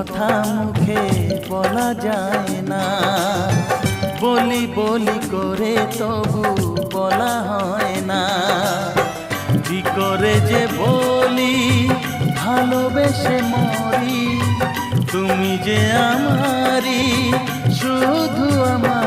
কথা মুখে বলা যায় না, বলি বলি করে তবু বলা হয় না। কি করে যে বলি ভালোবেসে মরি, তুমি যে আমারই, শুধু আমার।